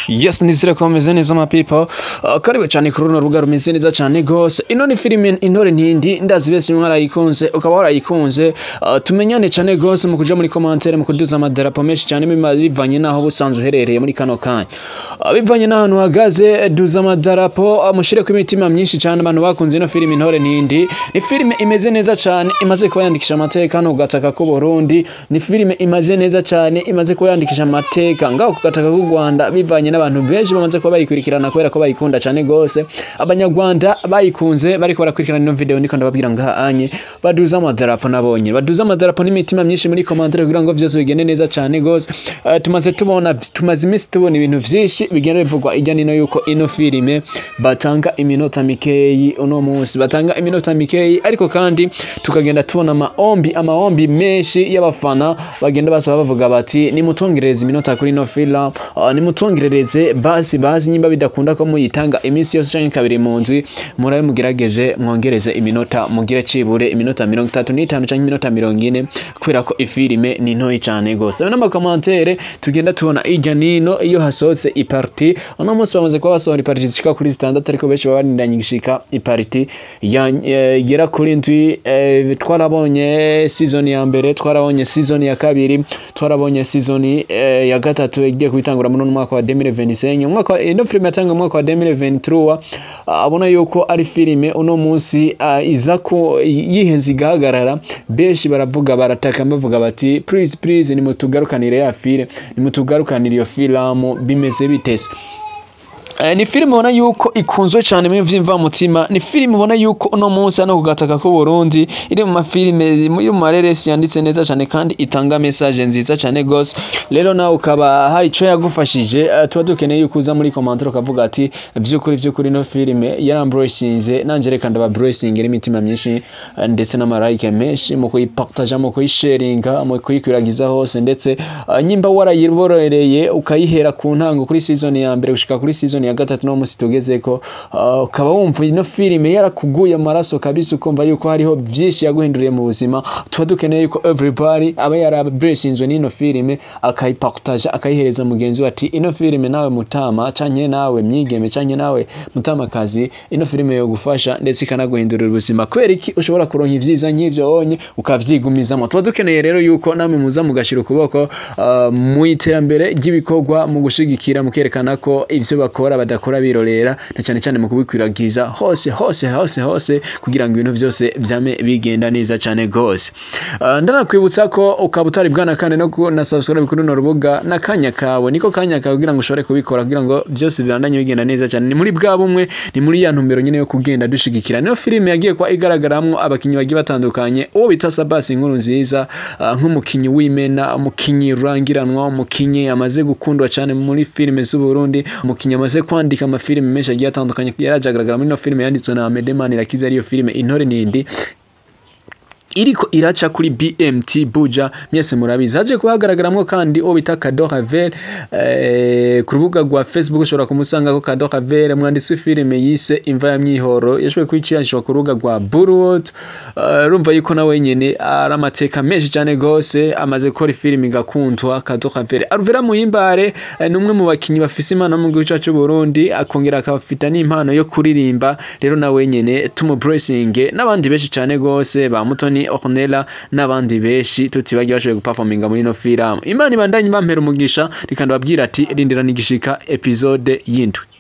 Yes, nizire ko meze neza ma people. Kariwe cyane kuri runo rubuga rumeze neza cyane gose. Ino ni filime Intore ntindi ndazi bese mwarayikunze ukaba warayikunze. Tumenyane cyane gose mu kuja muri commentaire mu kuduza amadarapo menshi cyane bivanye naho busanzwe uherereye muri kano kanya. Bivanye nahantu hagaze duza amadarapo mushire ku imitima myinshi cyane abantu bakunze ino filime Intore ntindi. Ni filime imeze neza cyane imaze kuba yandikisha amateka no gataka ko Burundi. Ni filime imaze neza cyane imaze kuba yandikisha amateka ngaho kugataka ku Rwanda bivanye n'abantu benshi bamaze kuba bayikurikirana kubera ko bayikunda cyane gose. Abanyarwanda bayikunze bariko barakurikirana ino video niko ndababwira ngaha anye baduza amadarapo nabonye baduza amadarapo n'imitima myinshi muri commentaire kugira ngo byose bigende neza cyane gose. Tumaze imisi tubona ibintu vyinshi bigenda bivugwa ijya nino yuko ino filime batanga iminota mikeyi uno munsi batanga iminota mikeyi ariko kandi tukagenda tubona amaombi menshi y'abafana bagenda basaba bavuga bati nimutongereze iminota kuri ino film nimutongereze basi nyimba bidakunda ko muyitanga imisi yose canke kabiri mu ndwi murabe mugerageze mwongereze iminota mugire cibure iminota 35 canke iminota 40 kubera ko ifilime ni ntoyi cyane gose. N'ama commentaire tugenda tubona ijya nino iyo hasotse iparti uno munsi bamaze kuba basohora iparti zishika kuri 6 ariko benshi babaniranye gishika iparti yera kuri ndwi. Twarabonye season ya mbere twarabonye season ya kabiri twarabonye season ya gatatu igiye kubitangura muri mwaka wa 2025 mwaka ino filime yatanga mwaka wa 2023 abona yuko ari filime uno munsi iza ko yihenze igahagarara benshi baravuga barataka bavuga bati please nimutugarukanire ya filime nimutugarukanire iyo filmu bimeze bitese. Ni filime ubona yuko ikunzwe cyane mu vyimva mutima. Ni filime ubona yuko uno munsi no kugataka ko Burundi iri mu mafilime mu mareresi yanditse neza cyane kandi itanga message nziza cyane gose. Rero nawe ukaba hari ico yagufashije tuba dukeneye yuko uza muri commentaire ukavuga ati vyukuri no filime yarambracinze nanje reka ndaba bracing iri mitima myinshi ndetse n'amarike menshi mu kuyipartage mu kuyisharinga mu kuyikwiragiza hose ndetse nyimba warayiborereye ukayihera ku ntango kuri season ya mbere gushika kuri season ya gatatu no musi tugezeko ukaba wumva ino filime yarakuguye amaraso kabisa ukumva yuko hariho byinshi yaguhinduriye mu buzima. Tuba dukeneye yuko everybody aba yarabracinzwe n'ino filime akayipartage akayihereza mugenzi wati ino filime nawe mutama canke nawe myigeme canke nawe mutama kazi ino filime yo gufasha ndetse ikanaguhindurira ubuzima kubera iki ushobora kuronka ivyiza nk'ivyo onye ukavyigumizamo. Tuba dukeneye rero yuko namwe muza mugashira ukuboko mu iterambere ry'ibikorwa mu gushigikira mukerekana ko ivyo bakora badakora birorera na cyane mu kubikwiragiza hose kugira ngo ibintu byose byame bigenda neza cyane gose. Ndanakwibutsa ko ukabutari bwana kandi no na subscribe kuri no rubuga na kanya kawe niko kanya kawe kugira ngo ushobore kubikora kugira ngo byose birandanye bigenda neza cyane. Ni muri bwa bumwe ni muri ya ntumbero nyine yo kugenda dushigikira. Niyo filime yagiye kwa igaragaramwo abakinyi bagiye batandukanye uwo bita Sabbas inkuru nziza nk'umukinyi w'imena umukinyi rurangiranwa umukinyi amaze gukundwa cyane muri filime z'u Burundi umukinyi amaze kwandika amafilime menshi agiye atandukanye yarajagaragara muri no filime yanditswe na Medemani Rakiza ariyo filime Intore ntindi iriko iraca kuri BMT Buja myese murabizi haje kuhagaragaramwo kandi o bita Cadeau Ravelle ku rubuga rwa Facebook ushobora kumusanga ko Cadeau Ravelle mwanditsi filime yise Imva ya Myihoro yashwe kwiciyashwa ku rubuga rwa Buruwood. Rumva yuko nawe nyene aramateka menshi cyane gose amaze gukora filime igakundwa. Cadeau Ravelle Alvella Muhimbare numwe mu bakinyi bafise imana mu gihugu cyacu Burundi akongera akabafita n'impano yo kuririmba. Rero nawe nyene tumu blessing n'abandi benshi cyane gose ba Mutoni Ornella n'abandi beshi tutibagiye bashoboye guperforminga muri no film. Imana ibandanye bampera umugisha rikandababwira ati rindira nigishika episode y'indwi.